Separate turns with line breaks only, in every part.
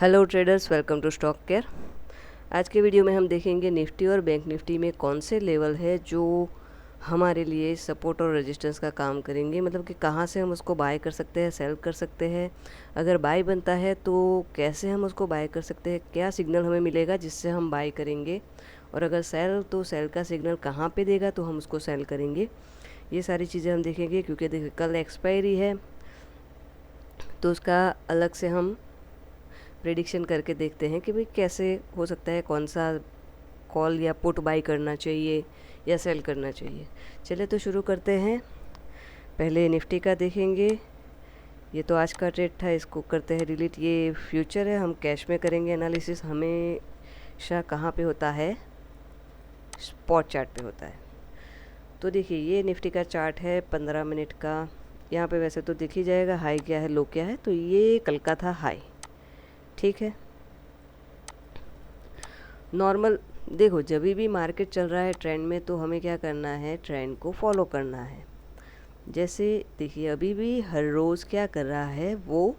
Hello traders, welcome to stock care. आज के video में हम देखेंगे निफ्टी और बैंक निफ्टी में कौन से लेवल है जो हमारे लिए सपोर्ट और रेजिस्टेंस का काम करेंगे। मतलब कि कहाँ से हम उसको बाय कर सकते हैं, सेल कर सकते हैं। अगर बाय बनता है तो कैसे हम उसको बाय कर सकते हैं, क्या सिग्नल हमें मिलेगा जिससे हम बाय करेंगे, और अगर सेल तो सेल का सिग्नल कहाँ पे देगा तो हम उसको सेल करेंगे। ये सारी चीज़ें हम देखेंगे क्योंकि देखिए कल एक्सपायरी है, तो उसका अलग से हम प्रेडिक्शन करके देखते हैं कि भाई कैसे हो सकता है, कौन सा कॉल या पुट बाई करना चाहिए या सेल करना चाहिए। चलिए तो शुरू करते हैं। पहले निफ्टी का देखेंगे। ये तो आज का ट्रेड था, इसको करते हैं डिलीट। ये फ्यूचर है, हम कैश में करेंगे एनालिसिस। हमेशा कहाँ पे होता है, स्पॉट चार्ट पे होता है। तो देखिए ये निफ्टी का चार्ट है 15 मिनट का। यहाँ पे वैसे तो दिख ही जाएगा हाई क्या है, लो क्या है। तो ये कल का था हाई, ठीक है। नॉर्मल देखो, जब भी मार्केट चल रहा है ट्रेंड में, तो हमें क्या करना है, ट्रेंड को फॉलो करना है। जैसे देखिए अभी भी हर रोज़ क्या कर रहा है, वो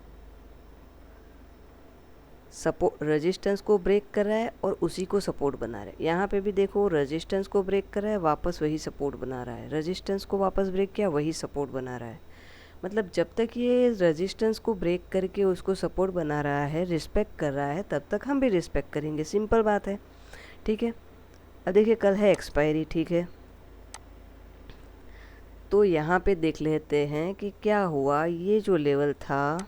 सपोर्ट रेजिस्टेंस को ब्रेक कर रहा है और उसी को सपोर्ट बना रहा है। यहाँ पे भी देखो रेजिस्टेंस को ब्रेक कर रहा है, वापस वही सपोर्ट बना रहा है। रेजिस्टेंस को वापस ब्रेक किया, वही सपोर्ट बना रहा है। मतलब जब तक ये रेजिस्टेंस को ब्रेक करके उसको सपोर्ट बना रहा है, रिस्पेक्ट कर रहा है, तब तक हम भी रिस्पेक्ट करेंगे। सिंपल बात है, ठीक है। अब देखिए कल है एक्सपायरी, ठीक है। तो यहाँ पे देख लेते हैं कि क्या हुआ। ये जो लेवल था,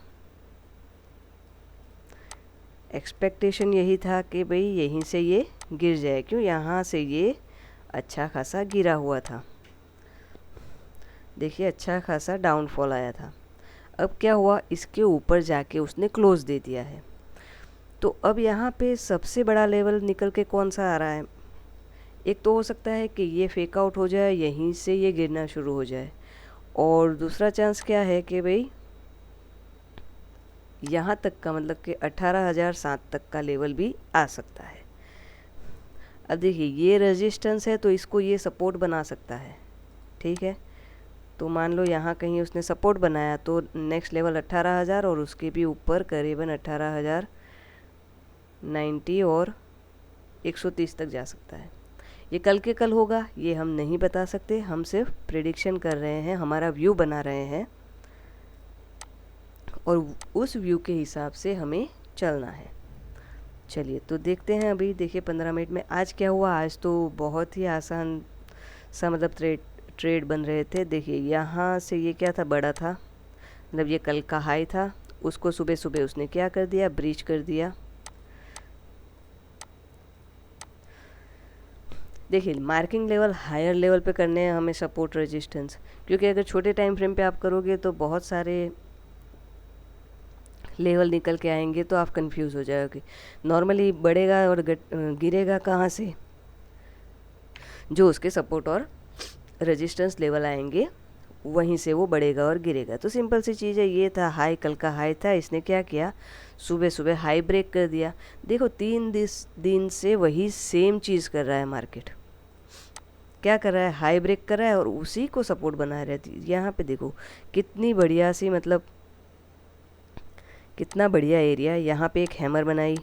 एक्सपेक्टेशन यही था कि भाई यहीं से ये गिर जाए। क्यों, यहाँ से ये अच्छा खासा गिरा हुआ था। देखिए अच्छा खासा डाउनफॉल आया था। अब क्या हुआ, इसके ऊपर जाके उसने क्लोज दे दिया है। तो अब यहाँ पे सबसे बड़ा लेवल निकल के कौन सा आ रहा है। एक तो हो सकता है कि ये फेक आउट हो जाए, यहीं से ये गिरना शुरू हो जाए। और दूसरा चांस क्या है कि भाई यहाँ तक का, मतलब कि 18,007 तक का लेवल भी आ सकता है। अब देखिए ये रेजिस्टेंस है, तो इसको ये सपोर्ट बना सकता है, ठीक है। तो मान लो यहाँ कहीं उसने सपोर्ट बनाया, तो नेक्स्ट लेवल 18,000 और उसके भी ऊपर करीबन 18,090 और 130 तक जा सकता है। ये कल के कल होगा, ये हम नहीं बता सकते। हम सिर्फ प्रेडिक्शन कर रहे हैं, हमारा व्यू बना रहे हैं, और उस व्यू के हिसाब से हमें चलना है। चलिए तो देखते हैं। अभी देखिए 15 मिनट में आज क्या हुआ। आज तो बहुत ही आसान सा मतलब ट्रेड बन रहे थे। देखिए यहाँ से ये क्या था, बड़ा था, मतलब ये कल का हाई था, उसको सुबह सुबह उसने क्या कर दिया, ब्रीच कर दिया। देखिए मार्किंग लेवल हायर लेवल पे करने हैं हमें, सपोर्ट रेजिस्टेंस। क्योंकि अगर छोटे टाइम फ्रेम पे आप करोगे तो बहुत सारे लेवल निकल के आएंगे, तो आप कंफ्यूज हो जाओगे। नॉर्मली बढ़ेगा और गिरेगा कहाँ से, जो उसके सपोर्ट और रेजिस्टेंस लेवल आएंगे वहीं से वो बढ़ेगा और गिरेगा। तो सिंपल सी चीज़ है। ये था हाई, कल का हाई था, इसने क्या किया, सुबह सुबह हाई ब्रेक कर दिया। देखो 3 दिन से वही सेम चीज़ कर रहा है मार्केट। क्या कर रहा है, हाई ब्रेक कर रहा है और उसी को सपोर्ट बना रहती है। यहाँ पे देखो कितनी बढ़िया सी, मतलब कितना बढ़िया एरिया। यहाँ पे एक हैमर बनाई,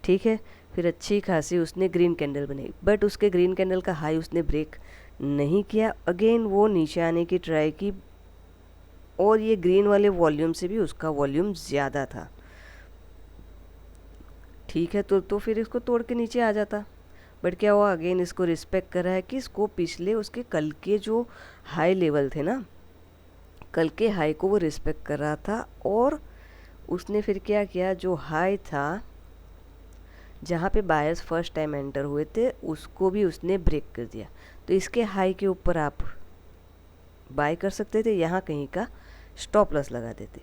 ठीक है। फिर अच्छी खासी उसने ग्रीन कैंडल बनाई, बट उसके ग्रीन कैंडल का हाई उसने ब्रेक नहीं किया। अगेन वो नीचे आने की ट्राई की, और ये ग्रीन वाले वॉल्यूम से भी उसका वॉल्यूम ज़्यादा था, ठीक है। तो फिर इसको तोड़ के नीचे आ जाता। बट क्या हुआ, अगेन इसको रिस्पेक्ट कर रहा है कि इसको पिछले उसके कल के जो हाई लेवल थे ना, कल के हाई को वो रिस्पेक्ट कर रहा था। और उसने फिर क्या किया, जो हाई था जहाँ पे बायर्स फर्स्ट टाइम एंटर हुए थे, उसको भी उसने ब्रेक कर दिया। तो इसके हाई के ऊपर आप बाय कर सकते थे, यहाँ कहीं का स्टॉप लॉस लगा देते।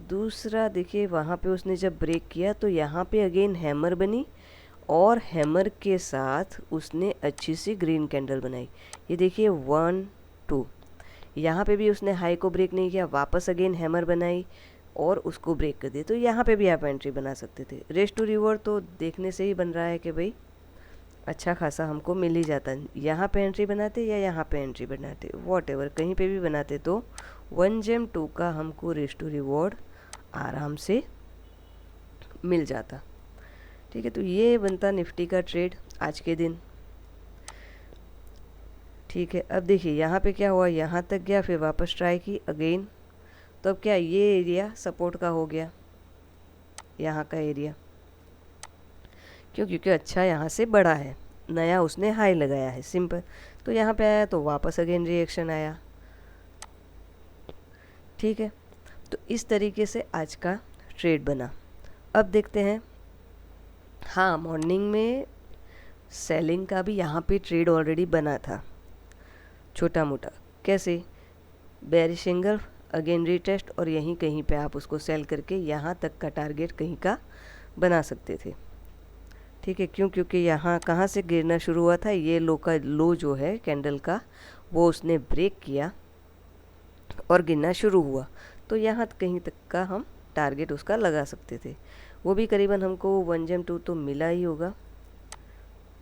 दूसरा देखिए वहाँ पे उसने जब ब्रेक किया, तो यहाँ पे अगेन हैमर बनी, और हैमर के साथ उसने अच्छी सी ग्रीन कैंडल बनाई। ये देखिए 1 2, यहाँ पे भी उसने हाई को ब्रेक नहीं किया, वापस अगेन हैमर बनाई और उसको ब्रेक कर दिया। तो यहाँ पे भी आप एंट्री बना सकते थे। रेस्ट टू रिवॉर्ड तो देखने से ही बन रहा है कि भाई अच्छा खासा हमको मिल ही जाता है। यहाँ पे एंट्री बनाते या यहाँ पे एंट्री बनाते, वॉट एवर कहीं पे भी बनाते, तो 1 जेम 2 का हमको रेस्ट टू रिवॉर्ड आराम से मिल जाता। ठीक है, तो ये बनता निफ्टी का ट्रेड आज के दिन। ठीक है, अब देखिए यहाँ पे क्या हुआ, यहाँ तक गया, फिर वापस ट्राई की अगेन, तो अब क्या ये एरिया सपोर्ट का हो गया, यहाँ का एरिया, क्योंकि अच्छा यहाँ से बड़ा है, नया उसने हाई लगाया है, सिंपल। तो यहाँ पे आया तो वापस अगेन रिएक्शन आया। ठीक है, तो इस तरीके से आज का ट्रेड बना। अब देखते हैं, हाँ मॉर्निंग में सेलिंग का भी यहाँ पे ट्रेड ऑलरेडी बना था, छोटा मोटा। कैसे, बेरिश सिंगल, अगेन रीटेस्ट, और यहीं कहीं पे आप उसको सेल करके यहाँ तक का टारगेट कहीं का बना सकते थे। ठीक है, क्यों, क्योंकि यहाँ कहाँ से गिरना शुरू हुआ था, ये लो का लो जो है कैंडल का, वो उसने ब्रेक किया और गिरना शुरू हुआ, तो यहाँ कहीं तक का हम टारगेट उसका लगा सकते थे। वो भी करीबन हमको 1GM2 तो मिला ही होगा।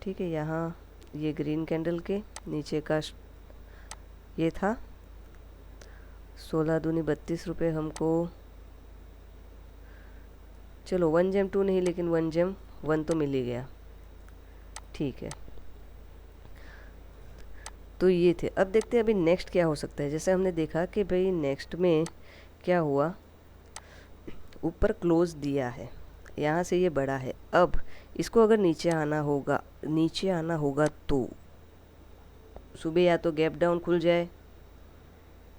ठीक है, यहाँ ये ग्रीन कैंडल के नीचे का ये था 16 दूनी 32 रुपये हमको, चलो 1GM2 नहीं लेकिन 1GM1 तो मिल ही गया। ठीक है, तो ये थे। अब देखते हैं अभी नेक्स्ट क्या हो सकता है। जैसे हमने देखा कि भाई नेक्स्ट में क्या हुआ, ऊपर क्लोज दिया है, यहाँ से ये बड़ा है। अब इसको अगर नीचे आना होगा तो सुबह या तो गैप डाउन खुल जाए,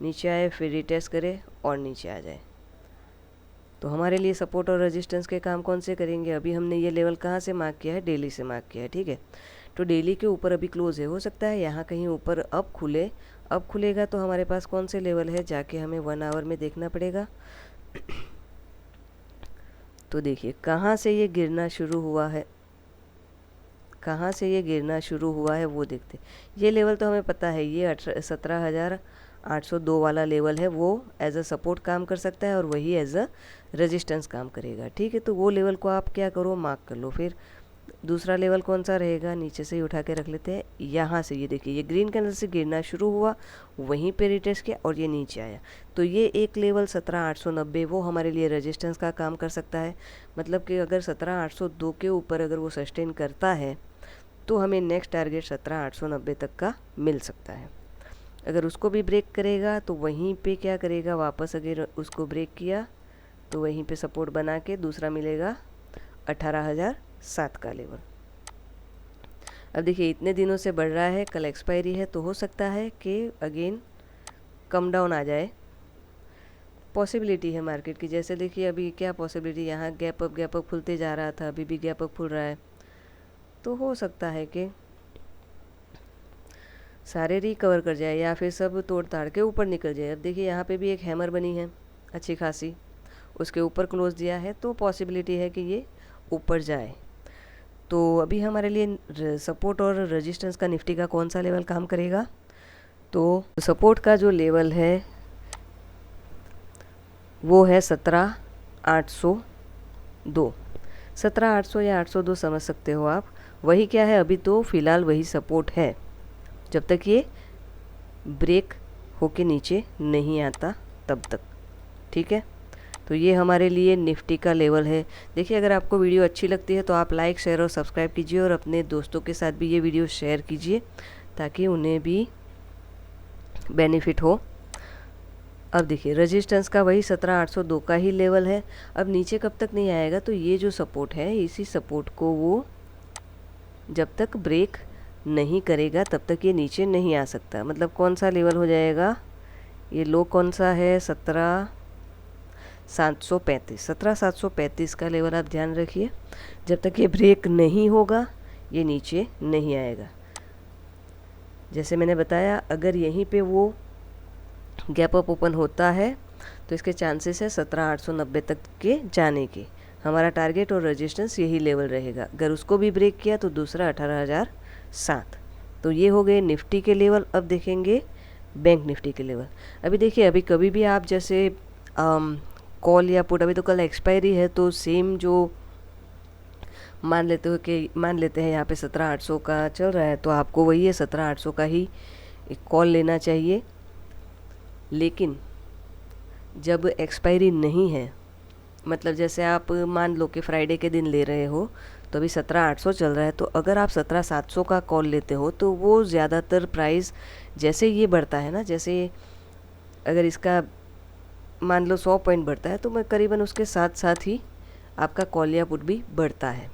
नीचे आए, फिर रिटेस्ट करे और नीचे आ जाए। तो हमारे लिए सपोर्ट और रेजिस्टेंस के काम कौन से करेंगे, अभी हमने ये लेवल कहाँ से मार्क किया है, डेली से मार्क किया है। ठीक है, तो डेली के ऊपर अभी क्लोज है, हो सकता है यहाँ कहीं ऊपर अब खुले। अब खुलेगा तो हमारे पास कौन से लेवल है, जाके हमें 1 आवर में देखना पड़ेगा। तो देखिए कहाँ से ये गिरना शुरू हुआ है, कहाँ से ये गिरना शुरू हुआ है वो देखते। ये लेवल तो हमें पता है, ये 17,802 वाला लेवल है, वो एज अ सपोर्ट काम कर सकता है और वही एज अ रेजिस्टेंस काम करेगा। ठीक है, तो वो लेवल को आप क्या करो, मार्क कर लो। फिर दूसरा लेवल कौन सा रहेगा, नीचे से ही उठा के रख लेते हैं। यहाँ से ये देखिए, ये ग्रीन कैंडल से गिरना शुरू हुआ, वहीं पे रिटेस्ट किया और ये नीचे आया। तो ये एक लेवल 17,890 वो हमारे लिए रेजिस्टेंस का काम कर सकता है। मतलब कि अगर 17,802 के ऊपर अगर वो सस्टेन करता है तो हमें नेक्स्ट टारगेट 17,890 तक का मिल सकता है। अगर उसको भी ब्रेक करेगा तो वहीं पे क्या करेगा, वापस अगर उसको ब्रेक किया तो वहीं पे सपोर्ट बना के दूसरा मिलेगा 18,007 का लेवल। अब देखिए इतने दिनों से बढ़ रहा है, कल एक्सपायरी है, तो हो सकता है कि अगेन कम डाउन आ जाए, पॉसिबिलिटी है मार्केट की। जैसे देखिए अभी क्या पॉसिबिलिटी, यहाँ गैप अप खुलते जा रहा था, अभी भी गैप अप खुल रहा है, तो हो सकता है कि सारे रिकवर कर जाए या फिर सब तोड़ ताड़ के ऊपर निकल जाए। अब देखिए यहाँ पे भी एक हैमर बनी है अच्छी खासी, उसके ऊपर क्लोज दिया है, तो पॉसिबिलिटी है कि ये ऊपर जाए। तो अभी हमारे लिए सपोर्ट और रेजिस्टेंस का निफ्टी का कौन सा लेवल काम करेगा, तो सपोर्ट का जो लेवल है वो है 17,802। 17,800 या 802 समझ सकते हो आप, वही क्या है, अभी तो फ़िलहाल वही सपोर्ट है जब तक ये ब्रेक होके नीचे नहीं आता तब तक। ठीक है, तो ये हमारे लिए निफ्टी का लेवल है। देखिए अगर आपको वीडियो अच्छी लगती है तो आप लाइक, शेयर और सब्सक्राइब कीजिए और अपने दोस्तों के साथ भी ये वीडियो शेयर कीजिए ताकि उन्हें भी बेनिफिट हो। अब देखिए रेजिस्टेंस का वही 17,802 का ही लेवल है। अब नीचे कब तक नहीं आएगा, तो ये जो सपोर्ट है इसी सपोर्ट को वो जब तक ब्रेक नहीं करेगा तब तक ये नीचे नहीं आ सकता। मतलब कौन सा लेवल हो जाएगा, ये लो कौन सा है, 17,735। 17,735 का लेवल आप ध्यान रखिए, जब तक ये ब्रेक नहीं होगा ये नीचे नहीं आएगा। जैसे मैंने बताया, अगर यहीं पे वो गैप अप ओपन होता है तो इसके चांसेस है 17,890 तक के जाने के। हमारा टारगेट और रेजिस्टेंस यही लेवल रहेगा। अगर उसको भी ब्रेक किया तो दूसरा 18,007। तो ये हो गए निफ्टी के लेवल। अब देखेंगे बैंक निफ्टी के लेवल। अभी देखिए, अभी कभी भी आप जैसे कॉल या पुट, अभी तो कल एक्सपायरी है, तो सेम जो मान लेते हैं यहाँ पे 17,800 का चल रहा है, तो आपको वही है 17,800 का ही एक कॉल लेना चाहिए। लेकिन जब एक्सपायरी नहीं है मतलब जैसे आप मान लो कि फ्राइडे के दिन ले रहे हो तो अभी 17,800 चल रहा है, तो अगर आप 17,700 का कॉल लेते हो तो वो ज़्यादातर प्राइस जैसे ये बढ़ता है ना, जैसे अगर इसका मान लो 100 पॉइंट बढ़ता है तो मैं करीबन उसके साथ साथ ही आपका कॉल या पुट भी बढ़ता है।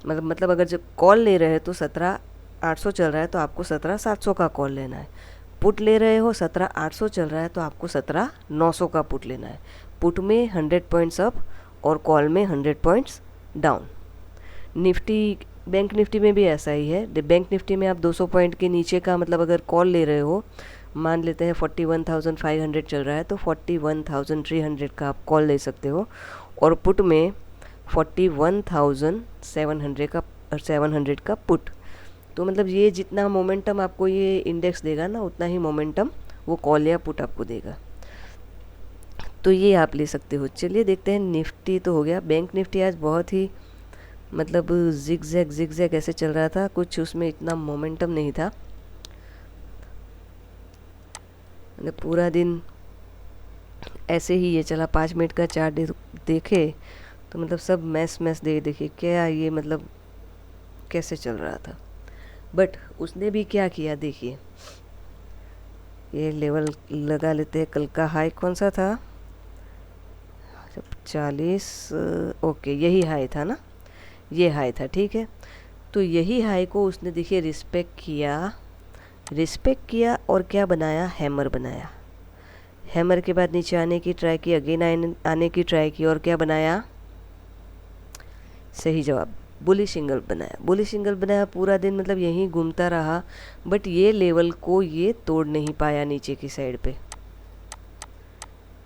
मतलब अगर जब कॉल ले रहे हैं तो 17,800 चल रहा है तो आपको 17,700 का कॉल लेना है। पुट ले रहे हो 17,800 चल रहा है तो आपको 17,900 का पुट लेना है। पुट में 100 पॉइंट्स अप और कॉल में 100 points down. Nifty bank Nifty में भी ऐसा ही है। बैंक निफ्टी में आप 200 पॉइंट के नीचे का मतलब अगर कॉल ले रहे हो, मान लेते हैं 41,500 चल रहा है तो 41,300 का आप कॉल ले सकते हो, और पुट में 41,700 का पुट। तो मतलब ये जितना मोमेंटम आपको ये इंडेक्स देगा ना, उतना ही मोमेंटम वो कॉल या पुट आपको देगा। तो ये आप ले सकते हो। चलिए देखते हैं, निफ्टी तो हो गया। बैंक निफ्टी आज बहुत ही मतलब जिगजैग ऐसे चल रहा था, कुछ उसमें इतना मोमेंटम नहीं था। मतलब पूरा दिन ऐसे ही ये चला। 5 मिनट का चार्ट देखे तो मतलब सब मैस देखिए क्या ये मतलब कैसे चल रहा था। बट उसने भी क्या किया देखिए, ये लेवल लगा लेते हैं। कल का हाई कौन सा था? 40। ओके, यही हाई था ना, ये हाई था, ठीक है। तो यही हाई को उसने देखिए रिस्पेक्ट किया और क्या बनाया, हैमर बनाया। हैमर के बाद नीचे आने की ट्राई की, अगेन आने की ट्राई की, और क्या बनाया, सही जवाब, बुलिश सिंगल बनाया। पूरा दिन मतलब यहीं घूमता रहा, बट ये लेवल को ये तोड़ नहीं पाया नीचे की साइड पे।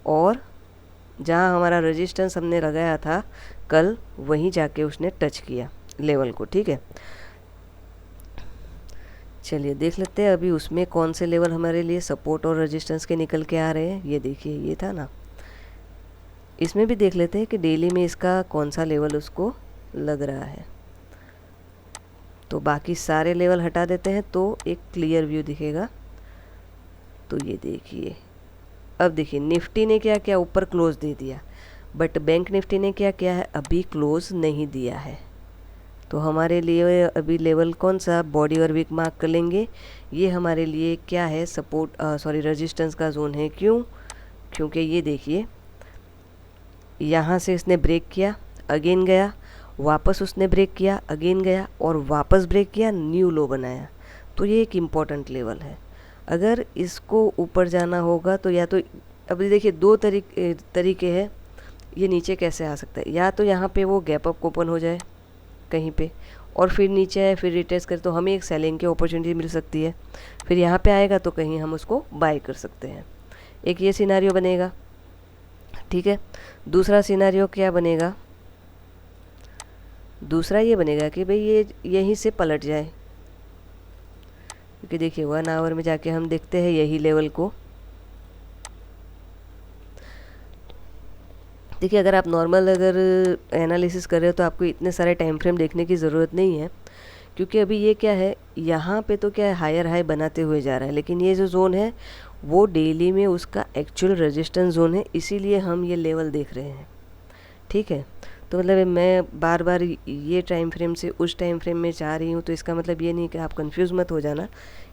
और जहाँ हमारा रेजिस्टेंस हमने लगाया था कल, वहीं जाके उसने टच किया लेवल को, ठीक है। चलिए देख लेते हैं अभी उसमें कौन से लेवल हमारे लिए सपोर्ट और रेजिस्टेंस के निकल के आ रहे हैं। ये देखिए, ये था ना। इसमें भी देख लेते हैं कि डेली में इसका कौन सा लेवल उसको लग रहा है। तो बाकी सारे लेवल हटा देते हैं तो एक क्लियर व्यू दिखेगा। तो ये देखिए, अब देखिए निफ्टी ने क्या किया, ऊपर क्लोज दे दिया, बट बैंक निफ्टी ने क्या किया है, अभी क्लोज नहीं दिया है। तो हमारे लिए अभी लेवल कौन सा, बॉडी और वीक मार्क कर लेंगे। ये हमारे लिए क्या है, सपोर्ट रेजिस्टेंस का जोन है। क्यों? क्योंकि ये देखिए यहाँ से इसने ब्रेक किया, अगेन गया, वापस उसने ब्रेक किया, अगेन गया, और वापस ब्रेक किया, न्यू लो बनाया। तो ये एक इम्पॉर्टेंट लेवल है। अगर इसको ऊपर जाना होगा तो या तो अभी देखिए दो तरीके हैं ये नीचे कैसे आ सकता है। या तो यहाँ पे वो गैप अप ओपन हो जाए कहीं पे और फिर नीचे आए, फिर रिटेस्ट करे तो हमें एक सेलिंग की अपॉर्चुनिटी मिल सकती है। फिर यहाँ पे आएगा तो कहीं हम उसको बाय कर सकते हैं। एक ये सिनारियो बनेगा, ठीक है। दूसरा सिनारियो क्या बनेगा, दूसरा ये बनेगा कि भाई ये यहीं से पलट जाए, क्योंकि देखिए 1 आवर में जाके हम देखते हैं यही लेवल को। देखिए अगर आप नॉर्मल अगर एनालिसिस कर रहे हो तो आपको इतने सारे टाइम फ्रेम देखने की ज़रूरत नहीं है, क्योंकि अभी ये क्या है, यहाँ पे तो क्या है हायर हाई बनाते हुए जा रहा है, लेकिन ये जो जोन है वो डेली में उसका एक्चुअल रेजिस्टेंस जोन है, इसीलिए हम ये लेवल देख रहे हैं, ठीक है। तो मतलब मैं बार बार ये टाइम फ्रेम से उस टाइम फ्रेम में जा रही हूँ, तो इसका मतलब ये नहीं कि आप कंफ्यूज मत हो जाना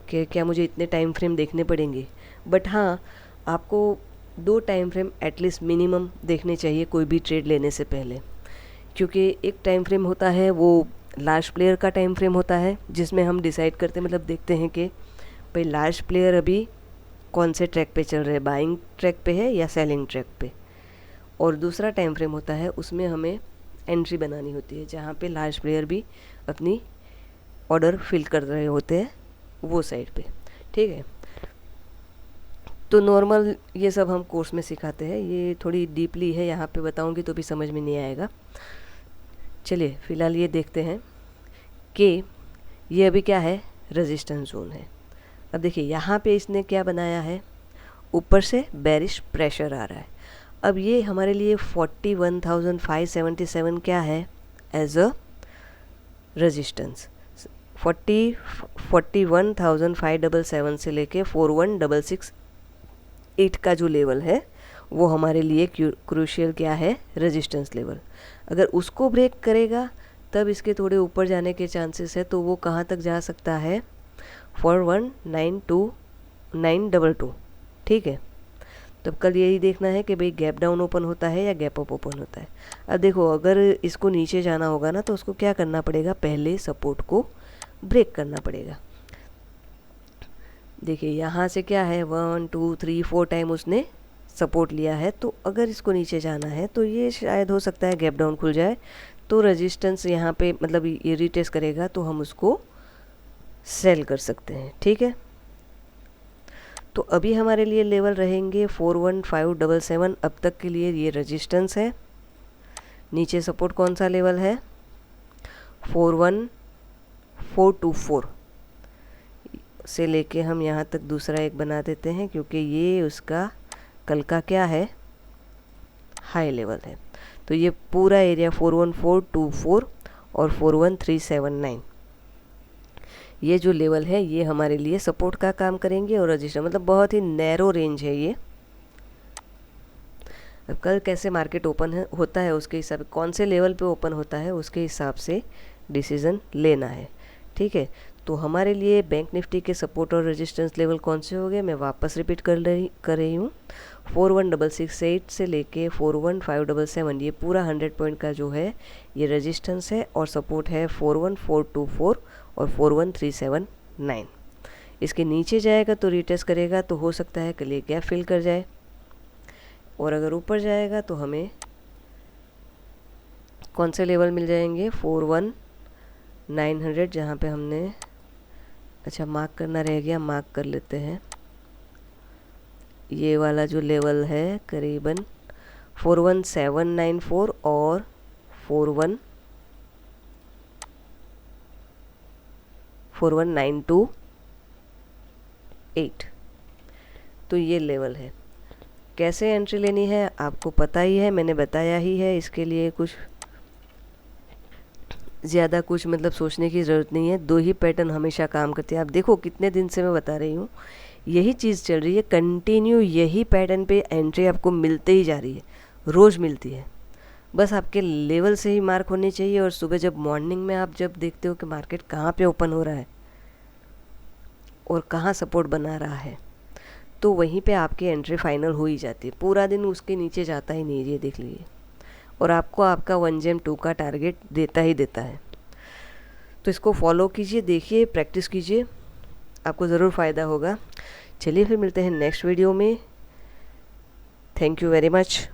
कि क्या मुझे इतने टाइम फ्रेम देखने पड़ेंगे। बट हाँ, आपको 2 टाइम फ्रेम एटलीस्ट मिनिमम देखने चाहिए कोई भी ट्रेड लेने से पहले, क्योंकि एक टाइम फ्रेम होता है वो लार्ज प्लेयर का टाइम फ्रेम होता है, जिसमें हम डिसाइड करते मतलब देखते हैं कि भाई लार्ज प्लेयर अभी कौन से ट्रैक पे चल रहे हैं, बाइंग ट्रैक पे है या सेलिंग ट्रैक पे। और दूसरा टाइम फ्रेम होता है उसमें हमें एंट्री बनानी होती है, जहाँ पे लार्ज प्लेयर भी अपनी ऑर्डर फिल कर रहे होते हैं वो साइड पे, ठीक है। तो नॉर्मल ये सब हम कोर्स में सिखाते हैं, ये थोड़ी डीपली है, यहाँ पे बताऊंगी तो भी समझ में नहीं आएगा। चलिए फ़िलहाल ये देखते हैं कि ये अभी क्या है, रेजिस्टेंस जोन है। अब देखिए यहाँ पे इसने क्या बनाया है, ऊपर से बेरिश प्रेशर आ रहा है। अब ये हमारे लिए 41,577 क्या है एज अ रेजिस्टेंस। 41,577 से लेके 41,668 का जो लेवल है वो हमारे लिए क्रूशियल क्या है, रेजिस्टेंस लेवल। अगर उसको ब्रेक करेगा तब इसके थोड़े ऊपर जाने के चांसेस है, तो वो कहाँ तक जा सकता है, 4192922। ठीक है, तब कल यही देखना है कि भाई गैप डाउन ओपन होता है या गैप अप ओपन होता है। अब देखो, अगर इसको नीचे जाना होगा ना तो उसको क्या करना पड़ेगा, पहले सपोर्ट को ब्रेक करना पड़ेगा। देखिए यहाँ से क्या है, 1 2 3 4 टाइम उसने सपोर्ट लिया है, तो अगर इसको नीचे जाना है तो ये शायद हो सकता है गैप डाउन खुल जाए, तो रेजिस्टेंस यहाँ पे मतलब ये रिटेस्ट करेगा तो हम उसको सेल कर सकते हैं। ठीक है, तो अभी हमारे लिए लेवल रहेंगे 41577। अब तक के लिए ये रेजिस्टेंस है। नीचे सपोर्ट कौन सा लेवल है, 41424 से लेके हम यहाँ तक दूसरा एक बना देते हैं, क्योंकि ये उसका कल का क्या है, हाई लेवल है। तो ये पूरा एरिया 41424 और 41379, ये जो लेवल है ये हमारे लिए सपोर्ट का काम करेंगे और रजिस्टर, मतलब बहुत ही नैरो रेंज है ये। अब कल कैसे मार्केट ओपन होता है उसके हिसाब से, कौन से लेवल पे ओपन होता है उसके हिसाब से डिसीज़न लेना है। ठीक है, तो हमारे लिए बैंक निफ्टी के सपोर्ट और रेजिस्टेंस लेवल कौन से हो गए, मैं वापस रिपीट कर रही हूँ। 41668 से लेके 41577, ये पूरा 100 पॉइंट का जो है ये रेजिस्टेंस है, और सपोर्ट है 41424 और 41379। इसके नीचे जाएगा तो रिटेस्ट करेगा, तो हो सकता है कल ये गैप फिल कर जाए, और अगर ऊपर जाएगा तो हमें कौन से लेवल मिल जाएंगे, 41900, जहाँ पे हमने अच्छा मार्क करना रह गया, मार्क कर लेते हैं। ये वाला जो लेवल है करीबन 41794 और 41928, तो ये लेवल है। कैसे एंट्री लेनी है आपको पता ही है, मैंने बताया ही है, इसके लिए कुछ ज़्यादा कुछ मतलब सोचने की ज़रूरत नहीं है। दो ही पैटर्न हमेशा काम करते हैं। आप देखो कितने दिन से मैं बता रही हूँ, यही चीज़ चल रही है कंटिन्यू, यही पैटर्न पे एंट्री आपको मिलते ही जा रही है, रोज़ मिलती है। बस आपके लेवल से ही मार्क होनी चाहिए, और सुबह जब मॉर्निंग में आप जब देखते हो कि मार्केट कहाँ पे ओपन हो रहा है और कहाँ सपोर्ट बना रहा है, तो वहीं पे आपकी एंट्री फाइनल हो ही जाती है। पूरा दिन उसके नीचे जाता ही नहीं, ये देख लीजिए, और आपको आपका 1GM2 का टारगेट देता ही देता है। तो इसको फॉलो कीजिए, देखिए, प्रैक्टिस कीजिए, आपको ज़रूर फ़ायदा होगा। चलिए फिर मिलते हैं नेक्स्ट वीडियो में। Thank you very much.